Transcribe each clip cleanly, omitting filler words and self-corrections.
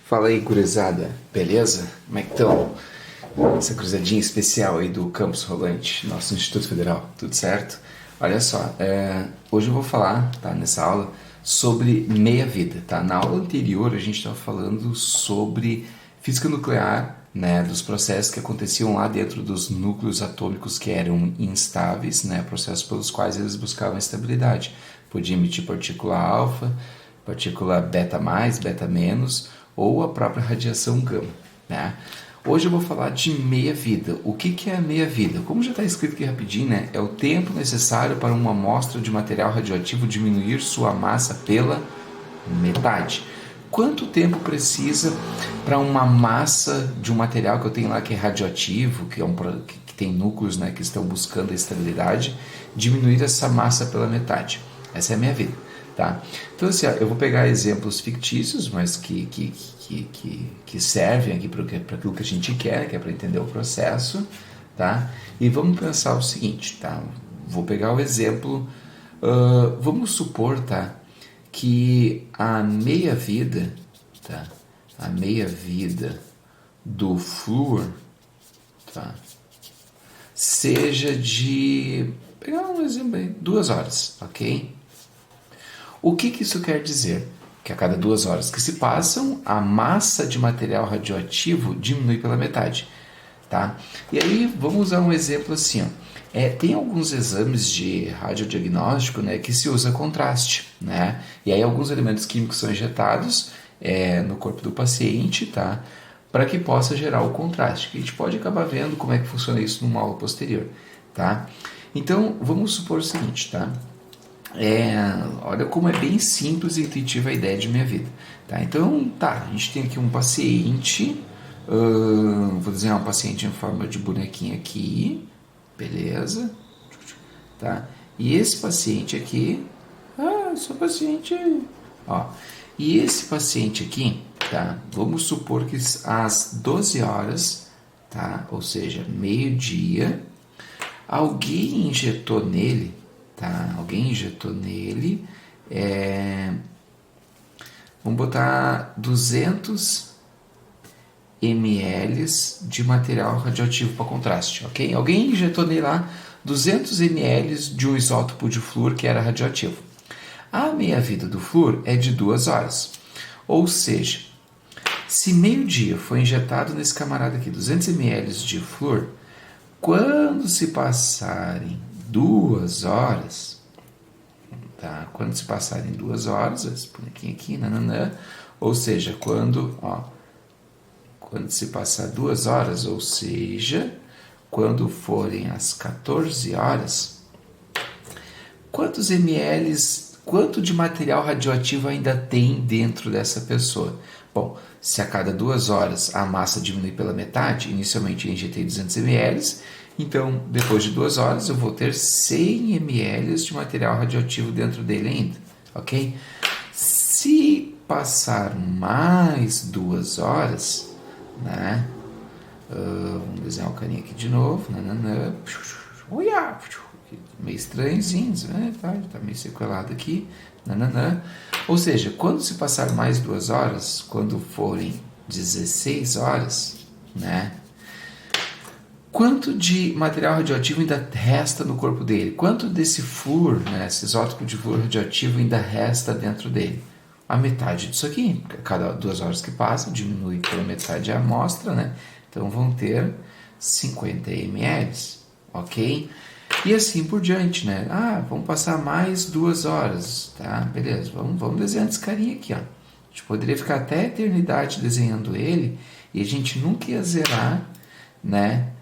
Fala aí, gurizada, beleza? Como é que estão? Essa cruzadinha especial aí do Campus Rolante, nosso Instituto Federal, tudo certo? Olha só, hoje eu vou falar, tá, nessa aula, sobre meia-vida, tá? Na aula anterior a gente estava falando sobre física nuclear, né, dos processos que aconteciam lá dentro dos núcleos atômicos que eram instáveis, né, processos pelos quais eles buscavam estabilidade. Podia emitir partícula alfa, partícula beta mais, beta menos, ou a própria radiação gama, né? Hoje eu vou falar de meia-vida. O que é a meia-vida? Como já está escrito aqui rapidinho, né? É o tempo necessário para uma amostra de material radioativo diminuir sua massa pela metade. Quanto tempo precisa para uma massa de um material que eu tenho lá que é radioativo, que tem núcleos, né, que estão buscando a estabilidade, diminuir essa massa pela metade? Essa é a minha vida, tá? Então, assim, eu vou pegar exemplos fictícios, mas que servem aqui para aquilo que a gente quer, que é para entender o processo, tá? E vamos pensar o seguinte, tá? Vou pegar o exemplo, vamos supor, tá, que a meia-vida, tá? A meia-vida do flúor, tá, seja de, pegar um exemplo aí, 2 horas, ok? O que isso quer dizer? Que a cada 2 horas que se passam, a massa de material radioativo diminui pela metade, tá? E aí vamos usar um exemplo assim, ó. Tem alguns exames de radiodiagnóstico, né, que se usa contraste, né? E aí alguns elementos químicos são injetados no corpo do paciente, tá? Para que possa gerar o contraste. A gente pode acabar vendo como é que funciona isso numa aula posterior, tá? Então vamos supor o seguinte, tá? Olha como é bem simples e intuitiva a ideia de minha vida, tá? Então, tá, a gente tem aqui um paciente, vou desenhar um paciente em forma de bonequinho aqui, beleza, tá? E esse paciente aqui, esse paciente, ó, e esse paciente aqui, tá? Vamos supor que às 12 horas, tá? Ou seja, meio-dia, alguém injetou nele, tá? Alguém injetou nele, vamos botar 200 ml de material radioativo para contraste, ok? Alguém injetou nele lá 200 ml de um isótopo de flúor que era radioativo. A meia-vida do flúor é de 2 horas, ou seja, se meio-dia foi injetado nesse camarada aqui 200 ml de flúor, quando se passarem 2 horas, tá? Quando se passarem 2 horas, esse bonequinho aqui, nananã, ou seja, quando se passar 2 horas, ou seja, quando forem as 14 horas, quanto de material radioativo ainda tem dentro dessa pessoa? Bom, se a cada 2 horas a massa diminui pela metade, inicialmente eu injetei 200 ml, então depois de 2 horas eu vou ter 100 ml de material radioativo dentro dele ainda, ok? Se passar mais 2 horas, né? Vamos desenhar o carinha aqui de novo, nananã, meio estranhozinho, né? Tá meio sequelado aqui, nananã. Ou seja, quando se passar mais 2 horas, quando forem 16 horas, né? Quanto de material radioativo ainda resta no corpo dele? Quanto desse flúor, né, esse isótopo de flúor radioativo ainda resta dentro dele? A metade disso aqui. Cada 2 horas que passa, diminui pela metade a amostra, né? Então vão ter 50 ml, ok? E assim por diante, né? Vamos passar mais 2 horas, tá? Beleza, vamos desenhar esse carinha aqui, ó. A gente poderia ficar até a eternidade desenhando ele e a gente nunca ia zerar, né?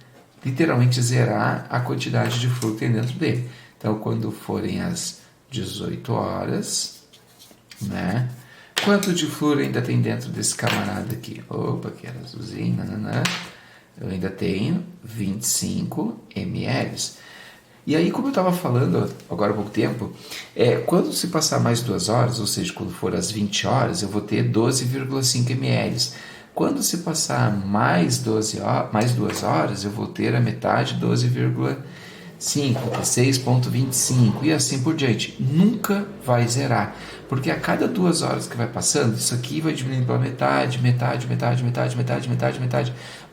Literalmente zerar a quantidade de flúor que tem dentro dele. Então, quando forem as 18 horas, né? Quanto de flúor ainda tem dentro desse camarada aqui? Opa, que era azulzinho, nananã. Eu ainda tenho 25 ml. E aí, como eu estava falando agora há pouco tempo, quando se passar mais 2 horas, ou seja, quando for às 20 horas, eu vou ter 12,5 ml. Quando se passar mais 2 horas, eu vou ter a metade, 12,5 5, que é 6,25 e assim por diante. Nunca vai zerar, porque a cada 2 horas que vai passando, isso aqui vai diminuindo pela metade,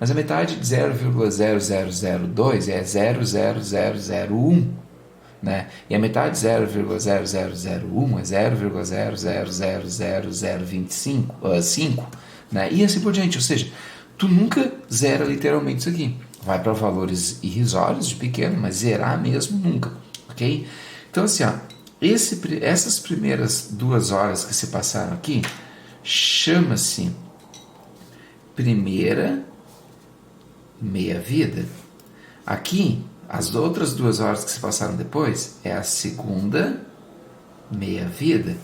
mas a metade de 0,0002 é 0,0001, né? E a metade de 0,0001 é 0,000025, né? E assim por diante, ou seja, tu nunca zera literalmente isso aqui. Vai para valores irrisórios de pequeno, mas zerar mesmo nunca, ok? Então assim, ó, essas primeiras 2 horas que se passaram aqui chama-se primeira meia-vida. Aqui, as outras 2 horas que se passaram depois é a segunda meia-vida.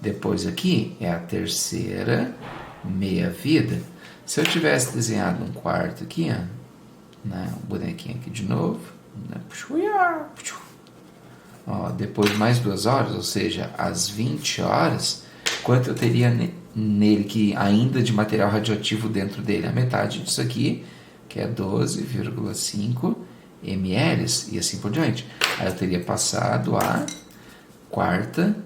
Depois aqui é a terceira meia-vida. Se eu tivesse desenhado um quarto aqui, ó, né, um bonequinho aqui de novo, né, ó, depois mais 2 horas, ou seja, às 20 horas, quanto eu teria nele que ainda de material radioativo dentro dele? A metade disso aqui, que é 12,5 ml, e assim por diante. Aí eu teria passado a quarta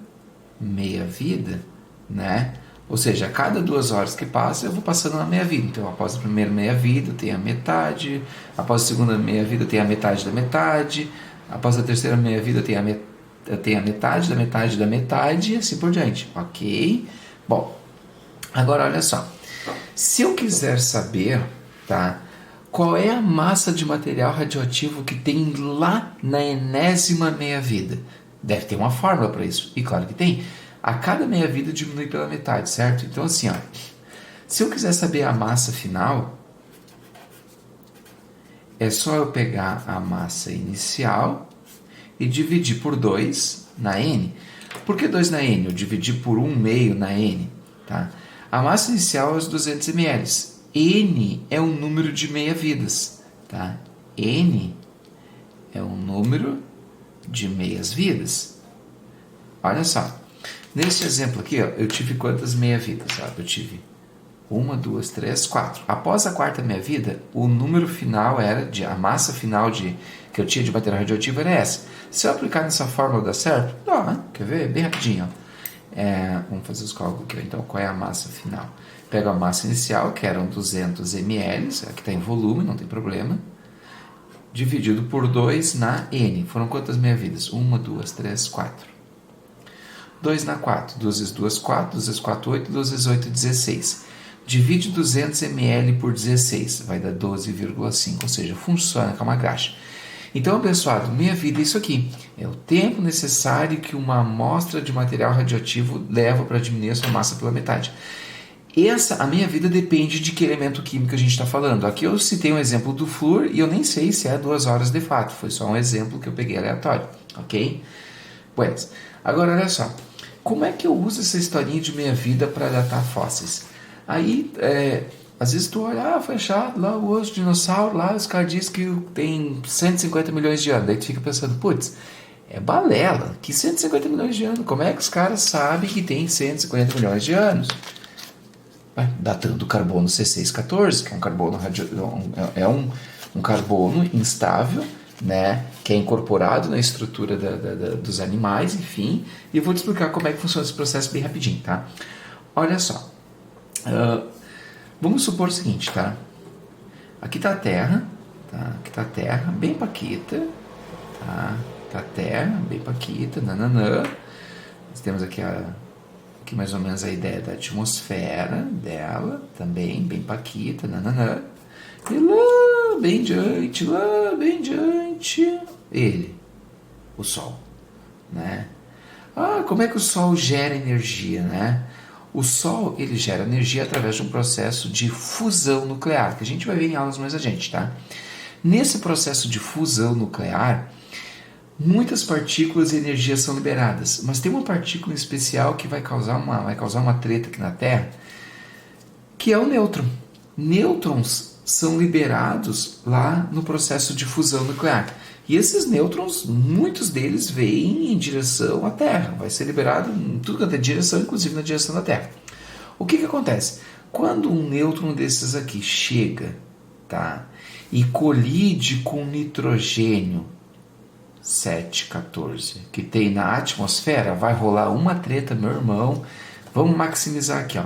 meia-vida, né? Ou seja, a cada 2 horas que passa, eu vou passando na meia-vida. Então, após a primeira meia-vida, eu tenho a metade. Após a segunda meia-vida, eu tenho a metade da metade. Após a terceira meia-vida, eu tenho a metade da metade da metade, e assim por diante. Ok? Bom, agora olha só. Se eu quiser saber, tá, qual é a massa de material radioativo que tem lá na enésima meia-vida? Deve ter uma fórmula para isso. E claro que tem. A cada meia-vida diminui pela metade, certo? Então assim, ó, se eu quiser saber a massa final, é só eu pegar a massa inicial e dividir por 2 na N. Por que 2 na N? Eu dividi por 1/2 na N, tá? A massa inicial é os 200 ml. N é um número de meia-vidas, tá? N é um número de meias-vidas. Olha só. Nesse exemplo aqui, ó, eu tive quantas meia-vidas? Eu tive 1, 2, 3, 4. Após a quarta meia-vida, o número final era, a massa final que eu tinha de material radioativo era essa. Se eu aplicar nessa fórmula dá certo? Dá, quer ver? Bem rapidinho. Vamos fazer os cálculos aqui. Então, qual é a massa final? Pego a massa inicial, que eram 200 ml, aqui está em volume, não tem problema, dividido por 2 na N. Foram quantas meia-vidas? 1, 2, 3, 4. 2 na 4, 2 vezes 2, 4, 2 vezes 4, 8, 2 vezes 8, 16. Divide 200 ml por 16, vai dar 12,5, ou seja, funciona com uma graxa. Então, abençoado, meia-vida é isso aqui. É o tempo necessário que uma amostra de material radioativo leva para diminuir a sua massa pela metade. A meia-vida depende de que elemento químico a gente está falando. Aqui eu citei um exemplo do flúor e eu nem sei se é 2 horas de fato. Foi só um exemplo que eu peguei aleatório, ok? Pois, agora olha só. Como é que eu uso essa historinha de meia-vida para datar fósseis? Aí, às vezes tu olha, foi achado lá o osso de dinossauro, lá os caras dizem que tem 150 milhões de anos. Daí tu fica pensando, putz, é balela, que 150 milhões de anos? Como é que os caras sabem que tem 150 milhões de anos? Datando o carbono C614, que é um carbono um carbono instável, né, que é incorporado na estrutura dos animais, enfim, e eu vou te explicar como é que funciona esse processo bem rapidinho, tá? Olha só, vamos supor o seguinte, tá? Aqui tá a Terra, tá? Aqui tá a Terra, bem paquita, tá? Tá a Terra, bem paquita, nananã. Nós temos aqui mais ou menos a ideia da atmosfera dela, também bem paquita, nananã. E lá bem diante, ele, o Sol, né? Como é que o Sol gera energia, né? O Sol, ele gera energia através de um processo de fusão nuclear, que a gente vai ver em aulas mais adiante, tá? Nesse processo de fusão nuclear, muitas partículas e energias são liberadas, mas tem uma partícula especial que vai causar uma treta aqui na Terra, que é o nêutron. Nêutrons são liberados lá no processo de fusão nuclear. E esses nêutrons, muitos deles vêm em direção à Terra. Vai ser liberado em tudo quanto é direção, inclusive na direção da Terra. O que acontece? Quando um nêutron desses aqui chega, tá, e colide com nitrogênio 714, que tem na atmosfera, vai rolar uma treta, meu irmão. Vamos maximizar aqui, ó.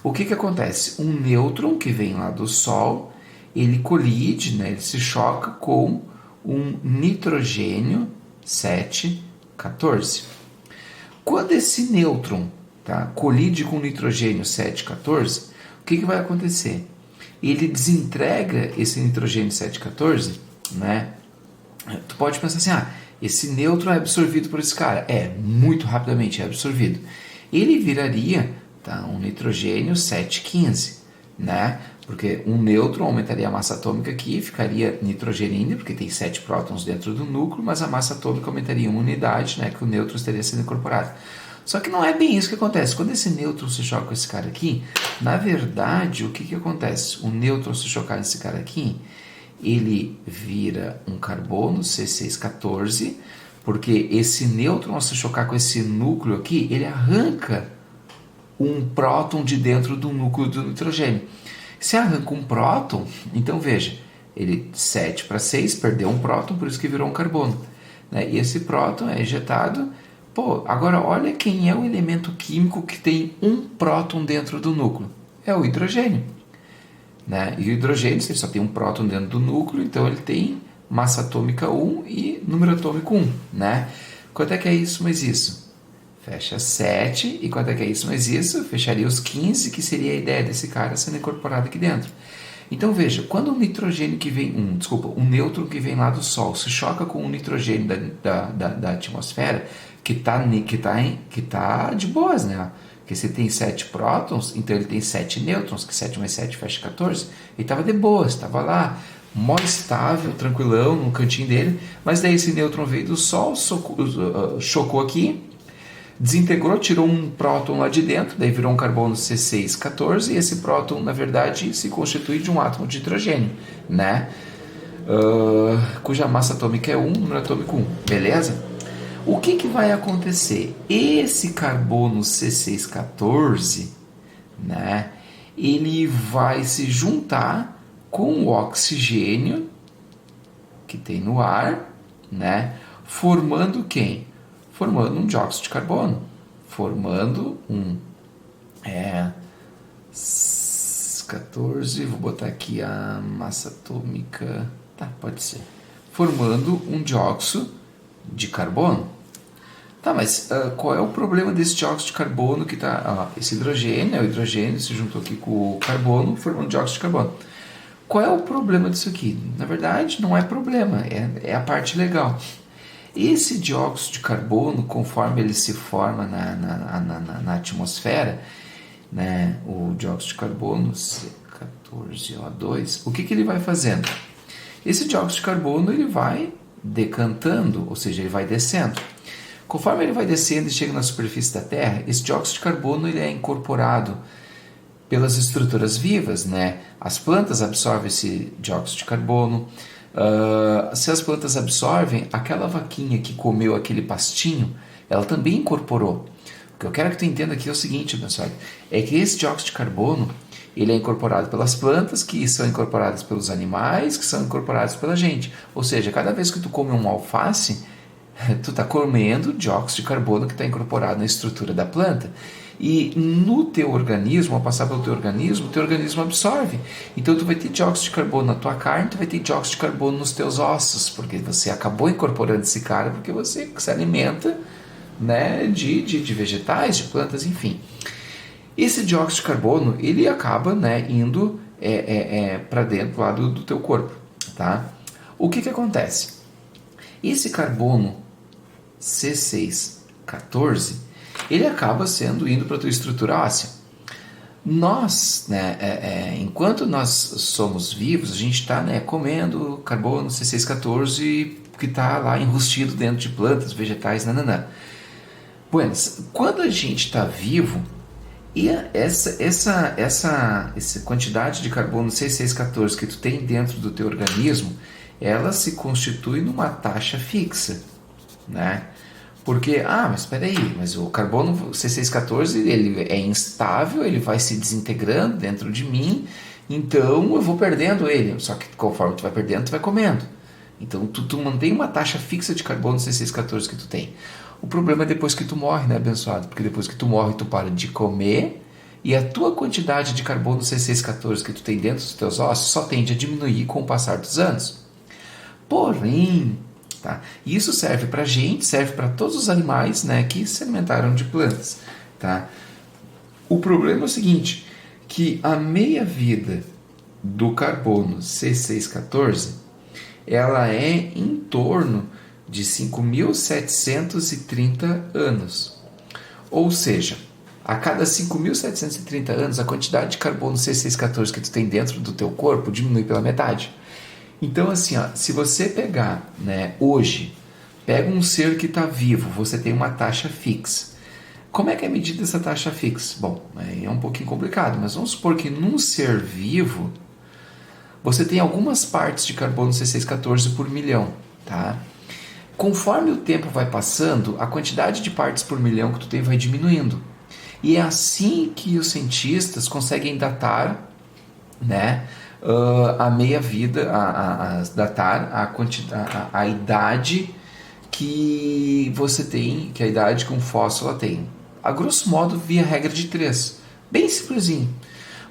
O que acontece? Um nêutron que vem lá do Sol, ele colide, né, ele se choca com um nitrogênio 714. Quando esse nêutron, tá, colide com o nitrogênio 714, o que vai acontecer? Ele desintegra esse nitrogênio 714, né? Tu pode pensar assim, esse nêutron é absorvido por esse cara. Muito rapidamente é absorvido. Ele viraria, tá, um nitrogênio 715, né? Porque um nêutron aumentaria a massa atômica aqui, ficaria nitrogênio ainda, porque tem 7 prótons dentro do núcleo, mas a massa atômica aumentaria em uma unidade, né, que o nêutron estaria sendo incorporado. Só que não é bem isso que acontece. Quando esse nêutron se choca com esse cara aqui, na verdade, o que acontece? O nêutron se chocar nesse cara aqui, ele vira um carbono, C614, porque esse nêutron, ao se chocar com esse núcleo aqui, ele arranca um próton de dentro do núcleo do nitrogênio. Se arranca um próton, então veja, ele 7 para 6, perdeu um próton, por isso que virou um carbono. Né? E esse próton é ejetado. Agora olha quem é o elemento químico que tem um próton dentro do núcleo. É o hidrogênio. Né? E o hidrogênio, se ele só tem um próton dentro do núcleo, então ele tem massa atômica 1 e número atômico 1. Né? Quanto é que é isso mais isso? Fecha 7, e quanto é que é isso mais isso? Fecharia os 15, que seria a ideia desse cara sendo incorporado aqui dentro. Então veja, quando um nitrogênio que vem, um nêutron que vem lá do Sol se choca com um nitrogênio da atmosfera, que tá de boas, né? Porque se tem 7 prótons, então ele tem 7 nêutrons, que 7 mais 7 fecha 14, ele estava de boas, estava lá, mó estável, tranquilão, no cantinho dele, mas daí esse nêutron veio do Sol, chocou aqui, desintegrou, tirou um próton lá de dentro, daí virou um carbono C614, e esse próton, na verdade, se constitui de um átomo de hidrogênio, né? Cuja massa atômica é 1, número atômico 1, beleza? O que vai acontecer? Esse carbono C614, né, ele vai se juntar com o oxigênio que tem no ar, né, formando quem? Formando um dióxido de carbono, formando um 14, vou botar aqui a massa atômica, tá, pode ser, formando um dióxido de carbono. Tá, mas qual é o problema desse dióxido de carbono que tá, esse hidrogênio, o hidrogênio se juntou aqui com o carbono, formando dióxido de carbono. Qual é o problema disso aqui? Na verdade, não é problema, é a parte legal. Esse dióxido de carbono, conforme ele se forma na atmosfera, né, o dióxido de carbono, C14O2, o que ele vai fazendo? Esse dióxido de carbono ele vai decantando, ou seja, ele vai descendo. Conforme ele vai descendo e chega na superfície da Terra, esse dióxido de carbono ele é incorporado pelas estruturas vivas, né? As plantas absorvem esse dióxido de carbono. Se as plantas absorvem, aquela vaquinha que comeu aquele pastinho, ela também incorporou. O que eu quero que tu entenda aqui é o seguinte, pessoal, é que esse dióxido de carbono ele é incorporado pelas plantas, que são incorporadas pelos animais, que são incorporados pela gente. Ou seja, cada vez que tu come um alface, tu está comendo dióxido de carbono que está incorporado na estrutura da planta. E no teu organismo, ao passar pelo teu organismo absorve. Então tu vai ter dióxido de carbono na tua carne, tu vai ter dióxido de carbono nos teus ossos, porque você acabou incorporando esse cara, porque você se alimenta, né, de vegetais, de plantas, enfim. Esse dióxido de carbono, ele acaba, né, indo para dentro lá do teu corpo, tá? O que acontece? Esse carbono C614, ele acaba indo para a tua estrutura óssea. Nós, né, enquanto nós somos vivos, a gente está, né, comendo carbono C614 que está lá enrustido dentro de plantas, vegetais, nananã. Bueno, quando a gente está vivo, e essa quantidade de carbono C614 que tu tem dentro do teu organismo, ela se constitui numa taxa fixa, né? Porque, mas espera aí, mas o carbono C614 ele é instável, ele vai se desintegrando dentro de mim, então eu vou perdendo ele. Só que conforme tu vai perdendo, tu vai comendo. Então tu mantém uma taxa fixa de carbono C614 que tu tem. O problema é depois que tu morre, né, abençoado? Porque depois que tu morre, tu para de comer e a tua quantidade de carbono C614 que tu tem dentro dos teus ossos só tende a diminuir com o passar dos anos. Porém, tá? Isso serve para gente, serve para todos os animais, né, que se alimentaram de plantas, tá? O problema é o seguinte, que a meia-vida do carbono C614, ela é em torno de 5.730 anos. Ou seja, a cada 5.730 anos, a quantidade de carbono C614 que tu tem dentro do teu corpo diminui pela metade. Então, assim, ó, se você pegar, né, hoje, pega um ser que está vivo, você tem uma taxa fixa. Como é que é medida essa taxa fixa? Bom, é um pouquinho complicado, mas vamos supor que num ser vivo, você tem algumas partes de carbono C614 por milhão, tá? Conforme o tempo vai passando, a quantidade de partes por milhão que tu tem vai diminuindo. E é assim que os cientistas conseguem datar, né, a meia-vida, datar a idade que você tem, que a idade que um fóssil tem. A grosso modo, via regra de 3. Bem simplesinho.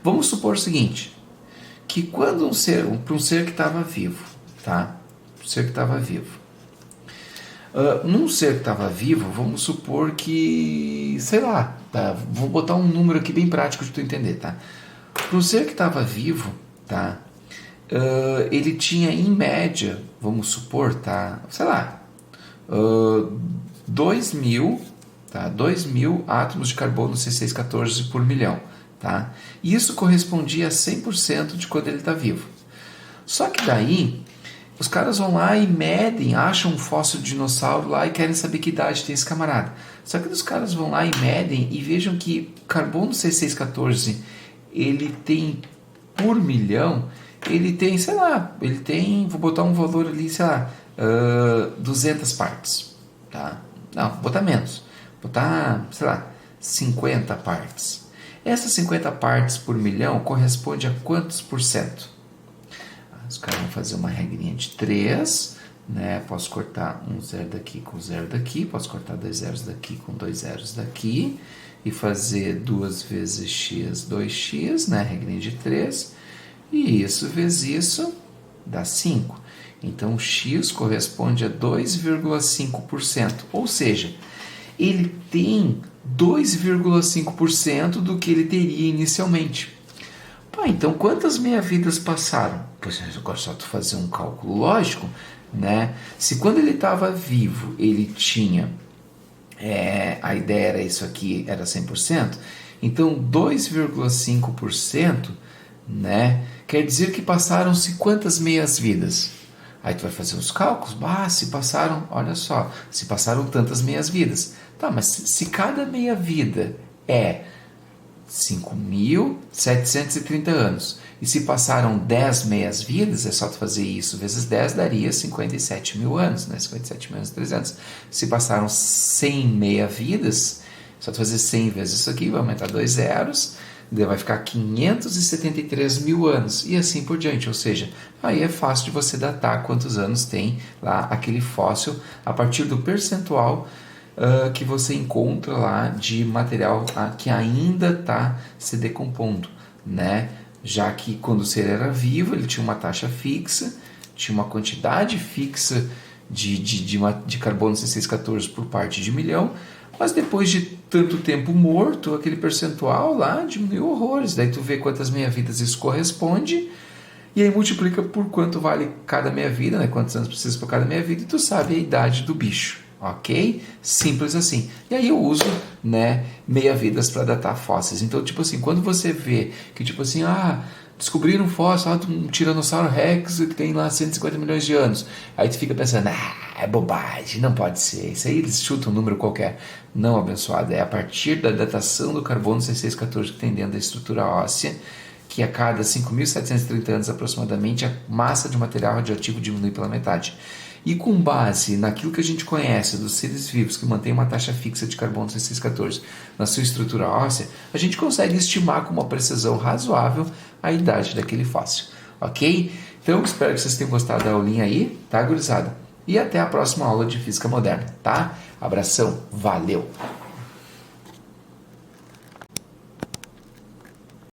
Vamos supor o seguinte, que quando para um ser que estava vivo, tá? Um ser que estava vivo. Num ser que estava vivo, vamos supor que, sei lá, tá? Vou botar um número aqui bem prático de tu entender, tá? Para um ser que estava vivo, tá? Ele tinha em média, vamos supor, tá? Sei lá, 2.000, tá? 2.000 átomos de carbono C614 por milhão, tá? E isso correspondia a 100% de quando ele está vivo. Só que daí, os caras vão lá e medem, acham um fóssil de dinossauro lá e querem saber que idade tem esse camarada. Só que os caras vão lá e medem e vejam que o carbono C614, ele tem por milhão, ele tem, sei lá, ele tem, vou botar um valor ali, sei lá, 200 partes, tá? Não, vou botar menos, vou botar, sei lá, 50 partes. Essas 50 partes por milhão corresponde a quantos por cento? Os caras vão fazer uma regrinha de 3, né? Posso cortar um zero daqui com zero daqui, posso cortar 2 zeros daqui com 2 zeros daqui, e fazer 2 vezes x, 2x, né? Regrinha de 3, e isso vezes isso dá 5. Então, x corresponde a 2,5%, ou seja, ele tem 2,5% do que ele teria inicialmente. Então, quantas meia-vidas passaram? Pois agora só tu fazer um cálculo lógico, né? Se quando ele estava vivo, ele tinha, a ideia era isso aqui, era 100%, então 2,5%, né? Quer dizer que passaram-se quantas meias-vidas? Aí tu vai fazer os cálculos, se passaram, olha só, se passaram tantas meias-vidas. Tá, mas se cada meia-vida é 5.730 anos. E se passaram 10 meias-vidas, é só tu fazer isso vezes 10, daria 57 mil anos, né? 57 mil anos 300. Se passaram 100 meia-vidas, só tu fazer 100 vezes isso aqui, vai aumentar 2 zeros, daí vai ficar 573 mil anos, e assim por diante. Ou seja, aí é fácil de você datar quantos anos tem lá aquele fóssil, a partir do percentual que você encontra lá de material que ainda está se decompondo, né? Já que quando o ser era vivo, ele tinha uma taxa fixa, tinha uma quantidade fixa de carbono C614 por parte de milhão, mas depois de tanto tempo morto, aquele percentual lá diminuiu horrores. Daí tu vê quantas meia-vidas isso corresponde, e aí multiplica por quanto vale cada meia-vida, né? Quantos anos precisa por cada meia-vida, e tu sabe a idade do bicho. Ok? Simples assim. E aí eu uso, né, meia-vidas para datar fósseis. Então, tipo assim, quando você vê que, tipo assim, descobriram um fóssil lá de um Tiranossauro Rex que tem lá 150 milhões de anos. Aí tu fica pensando, é bobagem, não pode ser. Isso aí eles chutam um número qualquer. Não, abençoado, é a partir da datação do carbono C614 que tem dentro da estrutura óssea, que a cada 5.730 anos aproximadamente a massa de material radioativo diminui pela metade. E com base naquilo que a gente conhece dos seres vivos que mantêm uma taxa fixa de carbono C614 na sua estrutura óssea, a gente consegue estimar com uma precisão razoável a idade daquele fóssil, ok? Então, espero que vocês tenham gostado da aulinha aí, tá, gurizada? E até a próxima aula de Física Moderna, tá? Abração, valeu!